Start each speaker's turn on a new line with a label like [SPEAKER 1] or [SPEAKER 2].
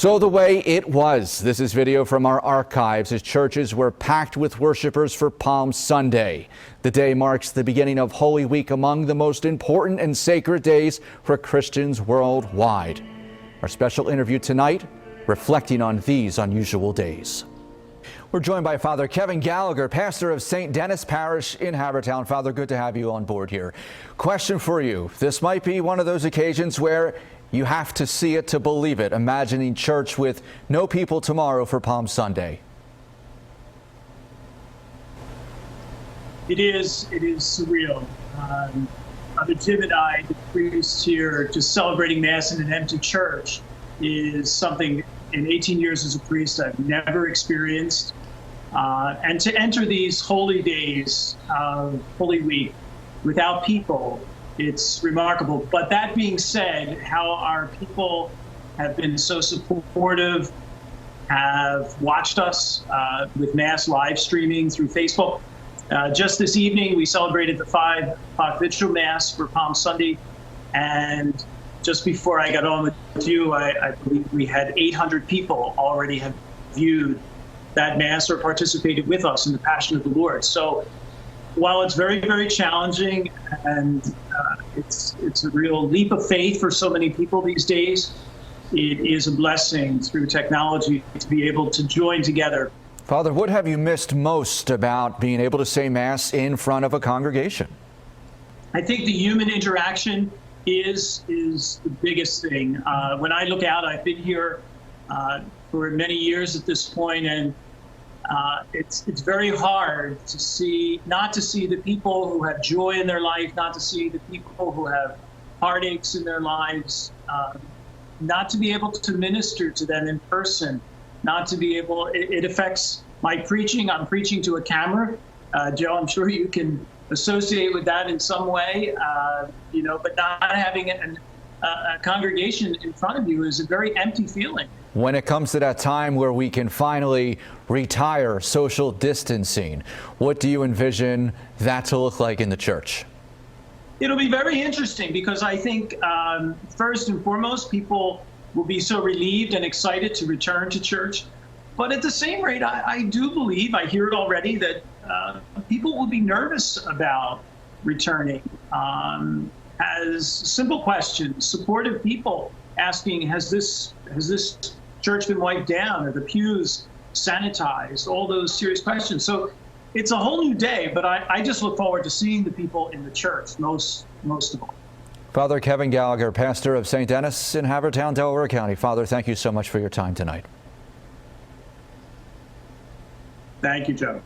[SPEAKER 1] So the way it was. This is video from our archives as churches were packed with worshipers for Palm Sunday. The day marks the beginning of Holy Week, among the most important and sacred days for Christians worldwide. Our special interview tonight, reflecting on these unusual days. We're joined by Father Kevin Gallagher, pastor of St. Denis Parish in Havertown. Father, good to have you on board here. Question for you. This might be one of those occasions where you have to see it to believe it, imagining church with no people tomorrow for Palm Sunday.
[SPEAKER 2] It is surreal. Father Tim and I, the priests here, just celebrating Mass in an empty church is something in 18 years as a priest I've never experienced. And to enter these holy days of Holy Week without people, it's remarkable. But that being said, how our people have been so supportive, have watched us with Mass live streaming through Facebook. Just this evening, we celebrated the 5 o'clock Vigil Mass for Palm Sunday. And just before I got on with you, I believe we had 800 people already have viewed that Mass or participated with us in the Passion of the Lord. So while it's very, very challenging and it's a real leap of faith for so many people these days, it is a blessing through technology to be able to join together.
[SPEAKER 1] Father, what have you missed most about being able to say Mass in front of a congregation?
[SPEAKER 2] I think the human interaction is the biggest thing. When I look out, I've been here for many years at this point, and it's very hard to see, not to see the people who have joy in their life, not to see the people who have heartaches in their lives, not to be able to minister to them in person, not to be able, it affects my preaching. I'm preaching to a camera. Joe, I'm sure you can associate with that in some way, but not having a congregation in front of you is a very empty feeling.
[SPEAKER 1] When it comes to that time where we can finally retire social distancing, what do you envision that to look like in the church?
[SPEAKER 2] It'll be very interesting because I think first and foremost, people will be so relieved and excited to return to church. But at the same rate, I do believe, I hear it already, that people will be nervous about returning. As simple questions, supportive people asking, has this church been wiped down? Are the pews sanitized? All those serious questions. So it's a whole new day, but I just look forward to seeing the people in the church most of all.
[SPEAKER 1] Father Kevin Gallagher, pastor of St. Denis in Havertown, Delaware County. Father, thank you so much for your time tonight.
[SPEAKER 2] Thank you, Joe.